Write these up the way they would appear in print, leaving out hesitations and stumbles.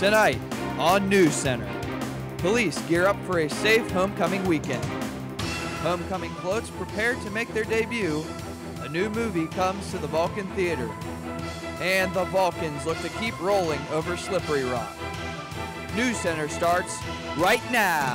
Tonight on Newscenter, police gear up for a safe homecoming weekend. Homecoming floats prepare to make their debut. A new movie comes to the Vulcan Theater. And the Vulcans look to keep rolling over Slippery Rock. Newscenter starts right now.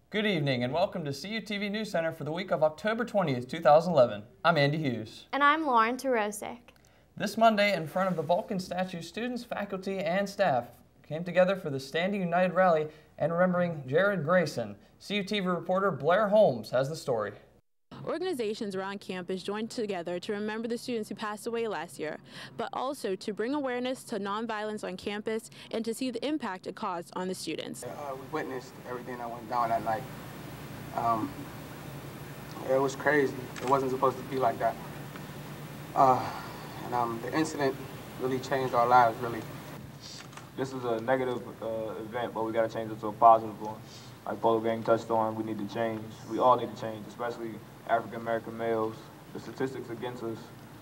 Good evening and welcome to CUTV Newscenter for the week of October 20th, 2011. I'm Andy Hughes. And I'm Lauren Turosik. This Monday, in front of the Vulcan statue, students, faculty, and staff came together for the Standing United Rally and remembering Jared Grayson. CUTV reporter Blayre Holmes has the story. Organizations around campus joined together to remember the students who passed away last year, but also to bring awareness to nonviolence on campus and to see the impact it caused on the students. We witnessed everything that went down that night. It was crazy. It wasn't supposed to be like that. The incident really changed our lives, really. This is a negative event, but we got to change it to a positive one. Like Polo Gang touched on, we need to change. We all need to change, especially African-American males. The statistics against us,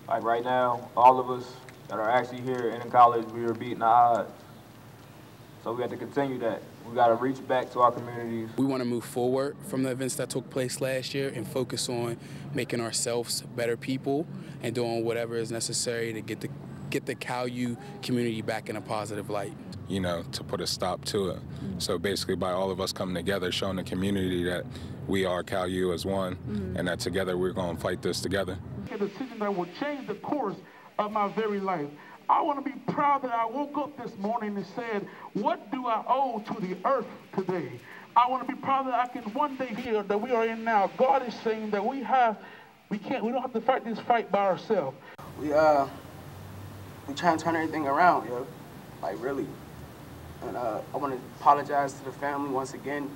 like right now, all of us that are actually here and in college, we are beating the odds. So we have to continue that. We got to reach back to our communities. We want to move forward from the events that took place last year and focus on making ourselves better people and doing whatever is necessary to get the CalU community back in a positive light. You know, to put a stop to it. So basically by all of us coming together, showing the community that we are CalU as one, and that together we're going to fight this together. A decision that will change the course of my very life. I want to be proud that I woke up this morning and said, what do I owe to the earth today? I want to be proud that I can one day here that we are in now. God is saying that we don't have to fight this fight by ourselves. We trying to turn everything around, yo. Like really. And I want to apologize to the family once again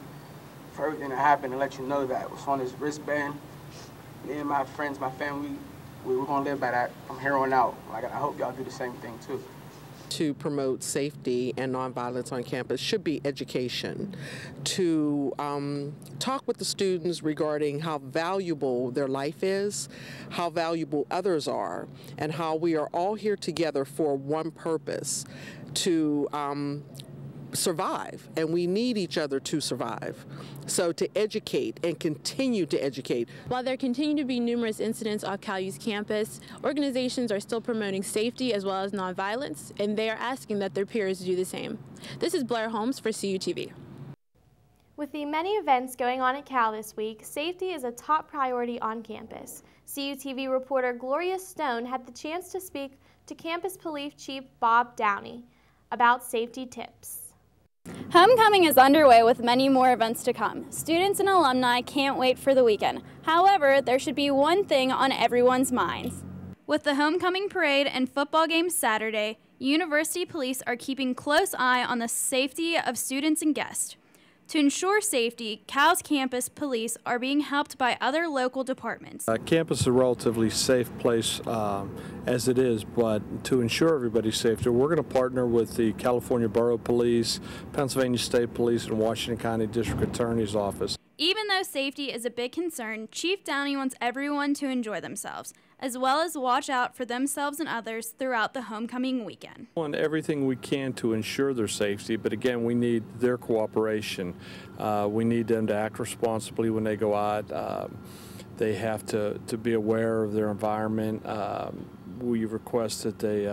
for everything that happened and let you know that what's on this wristband, me and my friends, my family, we're going to live by that from here on out. Like, I hope y'all do the same thing too. To promote safety and nonviolence on campus should be education. To talk with the students regarding how valuable their life is, how valuable others are, and how we are all here together for one purpose, to survive, and we need each other to survive. So to educate and continue to educate. While there continue to be numerous incidents off CalU's campus, organizations are still promoting safety as well as nonviolence, and they are asking that their peers do the same. This is Blayre Holmes for CUTV. With the many events going on at Cal this week, safety is a top priority on campus. CUTV reporter Gloria Stone had the chance to speak to Campus Police Chief Bob Downey about safety tips. Homecoming is underway with many more events to come. Students and alumni can't wait for the weekend. However, there should be one thing on everyone's minds. With the homecoming parade and football games Saturday, university police are keeping close eye on the safety of students and guests. To ensure safety, Cal's campus police are being helped by other local departments. Campus is a relatively safe place as it is, but to ensure everybody's safety, we're going to partner with the California Borough Police, Pennsylvania State Police, and Washington County District Attorney's Office. Even though safety is a big concern, Chief Downey wants everyone to enjoy themselves, as well as watch out for themselves and others throughout the homecoming weekend. We want everything we can to ensure their safety, but again, we need their cooperation. We need them to act responsibly when they go out. They have to be aware of their environment. We request that they,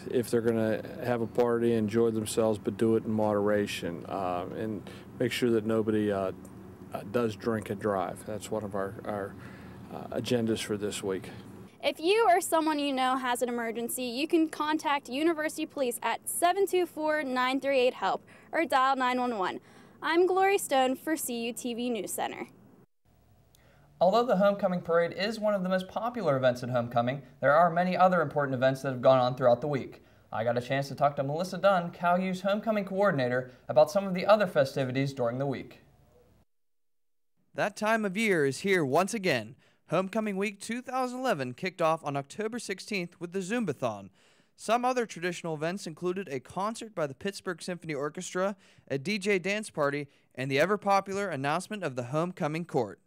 if they're going to have a party, enjoy themselves, but do it in moderation, and make sure that nobody does drink and drive. That's one of our agendas for this week. If you or someone you know has an emergency, you can contact University Police at 724-938-HELP or dial 911. I'm Gloria Stone for CUTV Newscenter. Although the Homecoming Parade is one of the most popular events at Homecoming, there are many other important events that have gone on throughout the week. I got a chance to talk to Melissa Dunn, CalU's Homecoming Coordinator, about some of the other festivities during the week. That time of year is here once again. Homecoming Week 2011 kicked off on October 16th with the Zumbathon. Some other traditional events included a concert by the Pittsburgh Symphony Orchestra, a DJ dance party, and the ever-popular announcement of the Homecoming Court.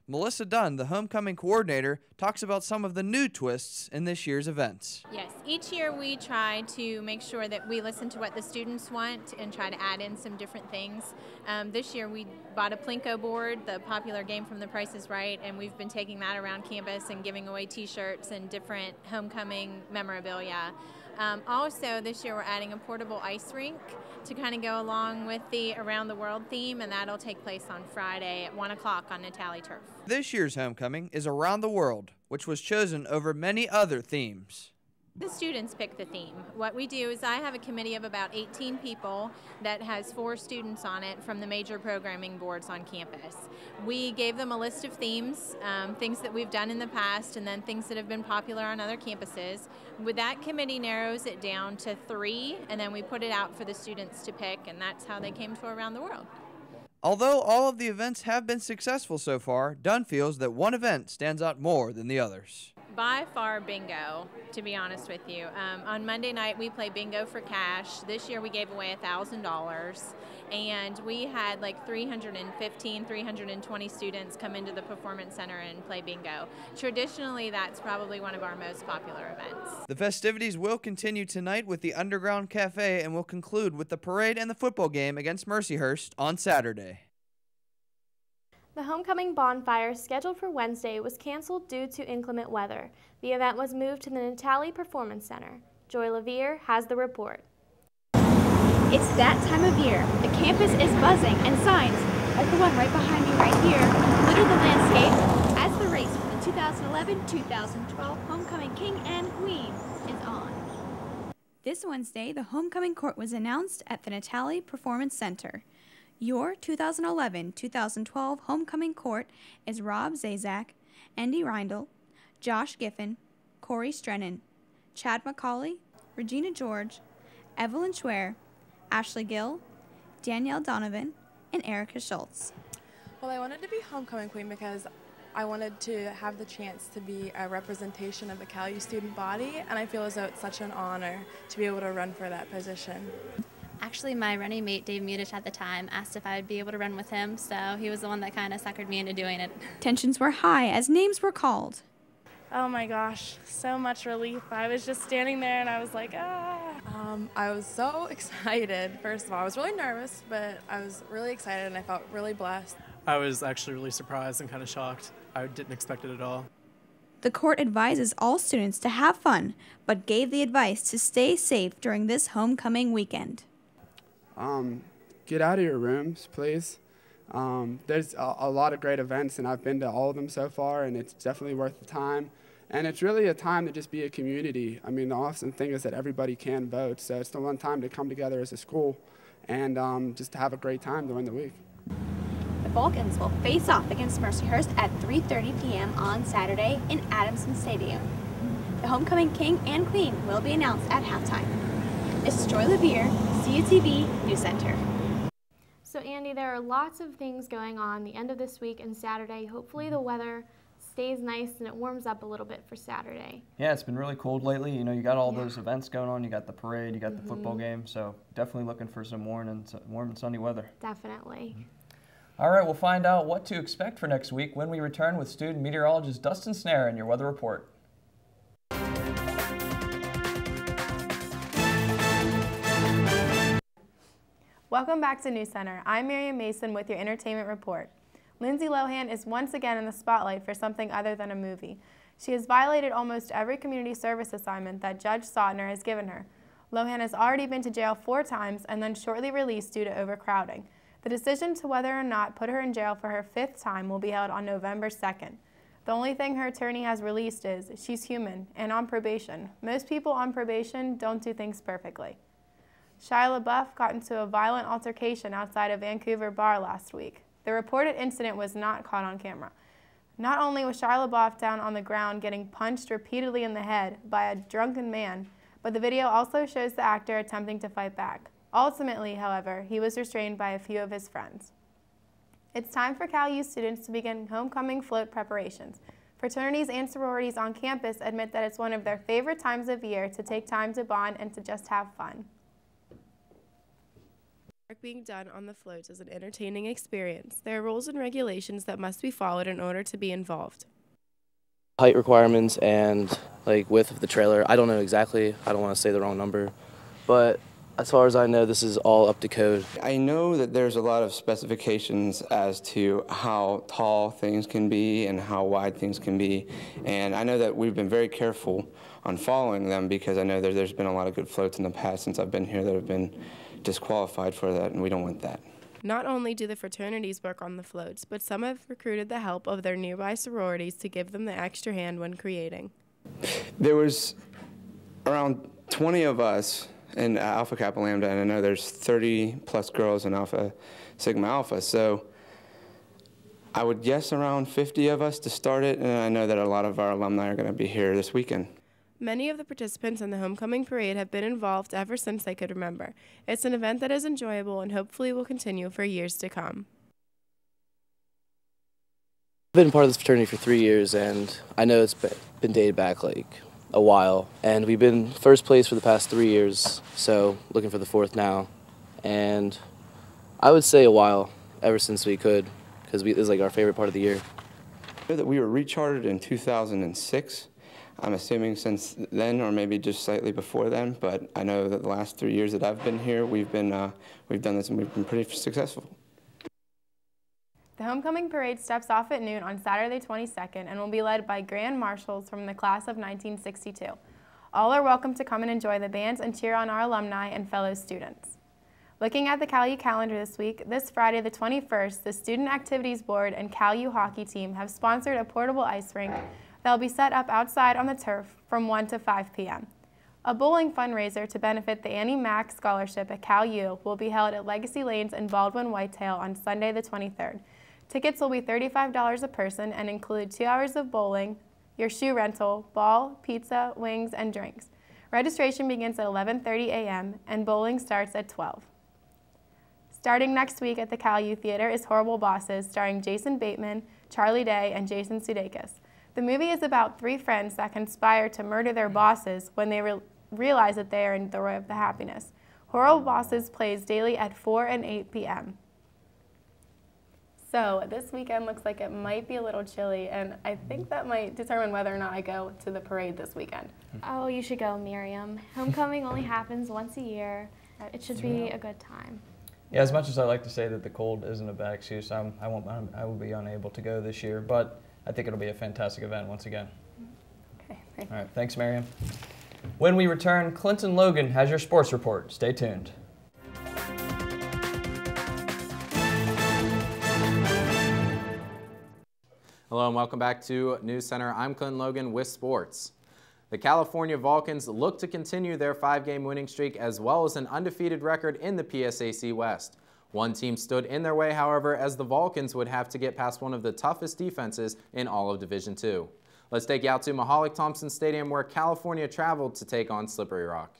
Melissa Dunn, the Homecoming Coordinator, talks about some of the new twists in this year's events. Yes, each year we try to make sure that we listen to what the students want and try to add in some different things. This year we bought a Plinko board, the popular game from The Price is Right, and we've been taking that around campus and giving away t-shirts and different homecoming memorabilia. Also, this year we're adding a portable ice rink to kind of go along with the Around the World theme, and that'll take place on Friday at 1 o'clock on Natali Turf. This year's homecoming is Around the World, which was chosen over many other themes. The students pick the theme. What we do is I have a committee of about 18 people that has 4 students on it from the major programming boards on campus. We gave them a list of themes, things that we've done in the past, and then things that have been popular on other campuses. With that committee narrows it down to 3, and then we put it out for the students to pick, and that's how they came to Around the World. Although all of the events have been successful so far, Dunn feels that one event stands out more than the others. By far bingo, to be honest with you. On Monday night we play bingo for cash. This year we gave away $1,000, and we had like 320 students come into the Performance Center and play bingo. Traditionally, that's probably one of our most popular events. The festivities will continue tonight with the Underground Cafe and will conclude with the parade and the football game against Mercyhurst on Saturday. The homecoming bonfire scheduled for Wednesday was canceled due to inclement weather. The event was moved to the Natali Performance Center. Joy LeViere has the report. It's that time of year. The campus is buzzing, and signs, like the one right behind me right here, litter the landscape as the race for the 2011-2012 Homecoming King and Queen is on. This Wednesday, the Homecoming Court was announced at the Natali Performance Center. Your 2011-2012 Homecoming Court is Rob Zazak, Andy Reindl, Josh Giffen, Corey Strennan, Chad McCauley, Regina George, Evelyn Schwer, Ashley Gill, Danielle Donovan, and Erica Schultz. Well, I wanted to be Homecoming Queen because I wanted to have the chance to be a representation of the CalU student body, and I feel as though it's such an honor to be able to run for that position. Actually, my running mate, Dave Mudich, at the time, asked if I would be able to run with him, so he was the one that kind of suckered me into doing it. Tensions were high as names were called. Oh my gosh, so much relief. I was just standing there and I was like, ah. I was so excited. First of all, I was really nervous, but I was really excited and I felt really blessed. I was actually really surprised and kind of shocked. I didn't expect it at all. The court advises all students to have fun, but gave the advice to stay safe during this homecoming weekend. Get out of your rooms, please. There's a lot of great events, and I've been to all of them so far, and it's definitely worth the time. And it's really a time to just be a community. I mean, the awesome thing is that everybody can vote, so it's the one time to come together as a school and just to have a great time during the week. The Vulcans will face off against Mercyhurst at 3:30 p.m. on Saturday in Adamson Stadium. The homecoming king and queen will be announced at halftime. This is Joy LeViere, CUTV Newscenter. So Andy, there are lots of things going on the end of this week and Saturday. Hopefully the weather stays nice and it warms up a little bit for Saturday. Yeah, it's been really cold lately. You know, you got all those events going on. You got the parade, you got the football game. So definitely looking for some warm and sunny weather. Definitely. All right, we'll find out what to expect for next week when we return with student meteorologist Dustin Snare in your weather report. Welcome back to Newscenter. I'm Mirriam Mason with your entertainment report. Lindsay Lohan is once again in the spotlight for something other than a movie. She has violated almost every community service assignment that Judge Sotner has given her. Lohan has already been to jail 4 times and then shortly released due to overcrowding. The decision to whether or not put her in jail for her 5th time will be held on November 2nd. The only thing her attorney has released is she's human and on probation. Most people on probation don't do things perfectly. Shia LaBeouf got into a violent altercation outside a Vancouver bar last week. The reported incident was not caught on camera. Not only was Shia LaBeouf down on the ground getting punched repeatedly in the head by a drunken man, but the video also shows the actor attempting to fight back. Ultimately, however, he was restrained by a few of his friends. It's time for Cal U students to begin homecoming float preparations. Fraternities and sororities on campus admit that it's one of their favorite times of year to take time to bond and to just have fun. Work being done on the floats is an entertaining experience. There are rules and regulations that must be followed in order to be involved. Height requirements and width of the trailer. I don't know exactly. I don't want to say the wrong number, but as far as I know, this is all up to code. I know that there's a lot of specifications as to how tall things can be and how wide things can be, and I know that we've been very careful on following them because I know that there's been a lot of good floats in the past since I've been here that have been disqualified for that, and we don't want that. Not only do the fraternities work on the floats, but some have recruited the help of their nearby sororities to give them the extra hand when creating. There was around 20 of us in Alpha Kappa Lambda, and I know there's 30 plus girls in Alpha Sigma Alpha, so I would guess around 50 of us to start it, and I know that a lot of our alumni are going to be here this weekend. Many of the participants in the homecoming parade have been involved ever since they could remember. It's an event that is enjoyable and hopefully will continue for years to come. I've been part of this fraternity for 3 years, and I know it's been dated back a while, and we've been first place for the past 3 years, so looking for the fourth now. And I would say a while, ever since we could, because this is our favorite part of the year. I know that we were rechartered in 2006. I'm assuming since then, or maybe just slightly before then, but I know that the last 3 years that I've been here, we've done this and we've been pretty successful. The homecoming parade steps off at noon on Saturday 22nd and will be led by Grand Marshals from the class of 1962. All are welcome to come and enjoy the bands and cheer on our alumni and fellow students. Looking at the Cal U calendar this week, this Friday the 21st, the Student Activities Board and Cal U hockey team have sponsored a portable ice rink that will be set up outside on the turf from 1 to 5 p.m. A bowling fundraiser to benefit the Annie Mack Scholarship at Cal U will be held at Legacy Lanes and Baldwin Whitetail on Sunday the 23rd. Tickets will be $35 a person and include 2 hours of bowling, your shoe rental, ball, pizza, wings, and drinks. Registration begins at 11:30 a.m. and bowling starts at 12. Starting next week at the Cal U Theater is Horrible Bosses, starring Jason Bateman, Charlie Day, and Jason Sudeikis. The movie is about 3 friends that conspire to murder their bosses when they realize that they are in the roy of the happiness. Horrible Bosses plays daily at 4 and 8 p.m. So this weekend looks like it might be a little chilly, and I think that might determine whether or not I go to the parade this weekend. Oh, you should go, Mirriam. Homecoming only happens once a year. It should be a good time. Yeah, as much as I like to say that the cold isn't a bad excuse, I will be unable to go this year, but I think it'll be a fantastic event once again. Okay, thanks. All right, thanks, Mirriam. When we return, Clinton Logan has your sports report. Stay tuned. Hello and welcome back to News Center. I'm Clinton Logan with sports. The California Vulcans look to continue their 5-game winning streak as well as an undefeated record in the PSAC West. One team stood in their way, however, as the Vulcans would have to get past one of the toughest defenses in all of Division II. Let's take you out to Mahalik-Thompson Stadium where California traveled to take on Slippery Rock.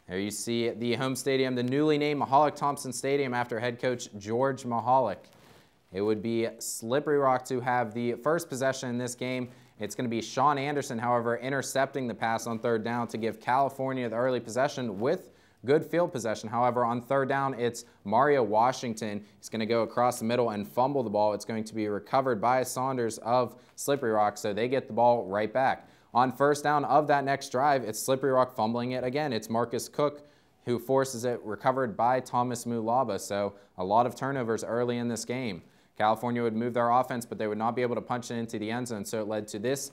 There you see the home stadium, the newly named Mahalik-Thompson Stadium after head coach George Mahalik. It would be Slippery Rock to have the first possession in this game. It's going to be Sean Anderson, however, intercepting the pass on 3rd down to give California the early possession with good field possession. However, on 3rd down, it's Mario Washington. He's going to go across the middle and fumble the ball. It's going to be recovered by Saunders of Slippery Rock, so they get the ball right back. On 1st down of that next drive, it's Slippery Rock fumbling it again. It's Marcus Cook who forces it, recovered by Thomas Mulaba, so a lot of turnovers early in this game. California would move their offense, but they would not be able to punch it into the end zone, so it led to this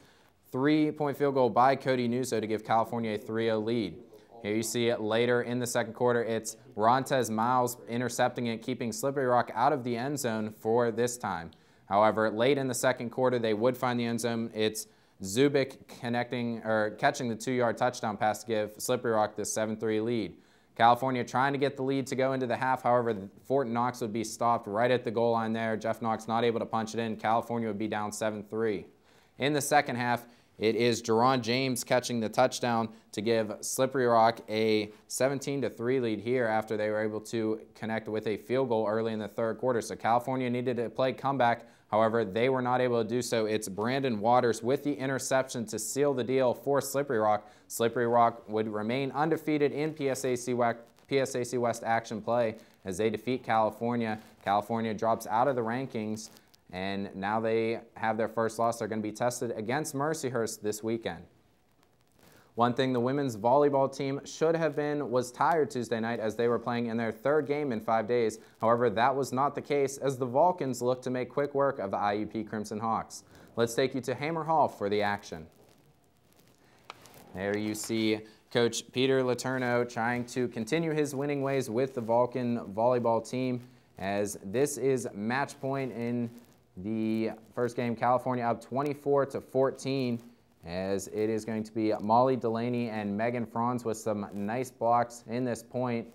3-point field goal by Cody Nuzzo to give California a 3-0 lead. Here you see it later in the second quarter. It's Rontez Miles intercepting it, keeping Slippery Rock out of the end zone for this time. However, late in the second quarter, they would find the end zone. It's Zubik catching the 2-yard touchdown pass to give Slippery Rock the 7-3 lead. California trying to get the lead to go into the half. However, Fort Knox would be stopped right at the goal line there. Jeff Knox not able to punch it in. California would be down 7-3. In the second half, it is Jerron James catching the touchdown to give Slippery Rock a 17-3 lead here after they were able to connect with a field goal early in the third quarter. So California needed to play comeback. However, they were not able to do so. It's Brandon Waters with the interception to seal the deal for Slippery Rock. Slippery Rock would remain undefeated in PSAC West action play as they defeat California. California drops out of the rankings, and now they have their first loss. They're going to be tested against Mercyhurst this weekend. One thing the women's volleyball team should have been was tired Tuesday night as they were playing in their third game in 5 days. However, that was not the case as the Vulcans look to make quick work of the IUP Crimson Hawks. Let's take you to Hamer Hall for the action. There you see Coach Peter Letourneau trying to continue his winning ways with the Vulcan volleyball team as this is match point in the first game. California up 24-14. As it is going to be Molly Delaney and Megan Franz with some nice blocks in this point.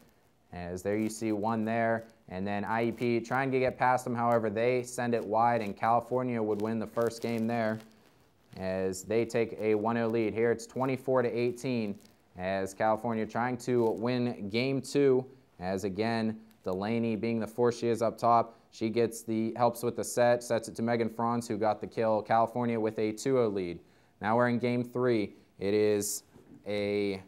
As there you see one there. And then IUP trying to get past them. However, they send it wide, and California would win the first game there as they take a 1-0 lead. Here it's 24-18 as California trying to win game 2. As again, Delaney being the force she is up top. She gets helps with the sets it to Megan Franz who got the kill. California with a 2-0 lead. Now we're in game 3. It is a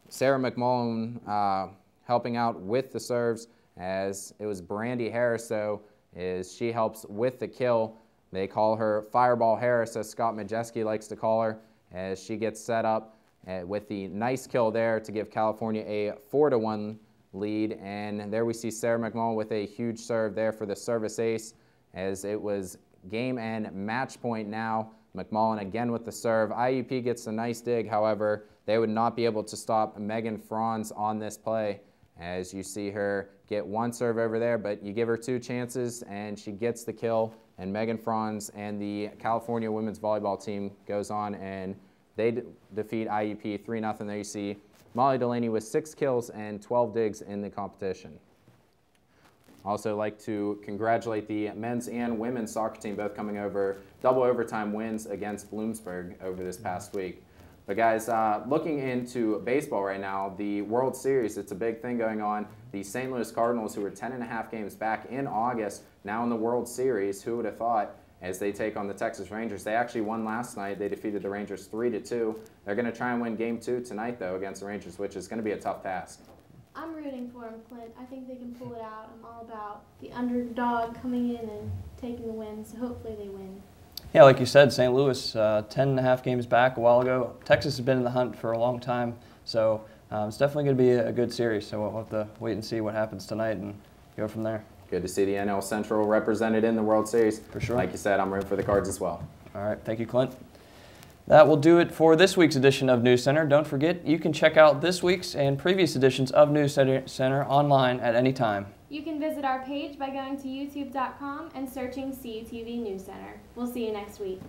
Sarah McMullen helping out with the serves as it was Brandy Harris, so as she helps with the kill. They call her Fireball Harris, as Scott Majeski likes to call her, as she gets set up with the nice kill there to give California a 4-1 lead. And there we see Sarah McMullen with a huge serve there for the service ace, as it was game and match point now. McMullen again with the serve. IUP gets a nice dig. However, they would not be able to stop Megan Franz on this play as you see her get one serve over there, but you give her 2 chances and she gets the kill, and Megan Franz and the California women's volleyball team goes on and they defeat IUP 3-0. There you see Molly Delaney with 6 kills and 12 digs in the competition. Also like to congratulate the men's and women's soccer team, both coming over double overtime wins against Bloomsburg over this past week. But guys, looking into baseball right now, the World Series, it's a big thing going on. The St. Louis Cardinals, who were 10.5 games back in August, now in the World Series, who would have thought, as they take on the Texas Rangers. They actually won last night. They defeated the Rangers 3-2. They're going to try and win game 2 tonight, though, against the Rangers, which is going to be a tough task. I'm rooting for them, Clint. I think they can pull it out. I'm all about the underdog coming in and taking the win, so hopefully they win. Yeah, like you said, St. Louis, 10.5 games back a while ago. Texas has been in the hunt for a long time, so it's definitely going to be a good series. So we'll have to wait and see what happens tonight and go from there. Good to see the NL Central represented in the World Series. For sure. Like you said, I'm rooting for the Cards as well. All right, thank you, Clint. That will do it for this week's edition of News Center. Don't forget, you can check out this week's and previous editions of News Center online at any time. You can visit our page by going to youtube.com and searching CUTV Newscenter. We'll see you next week.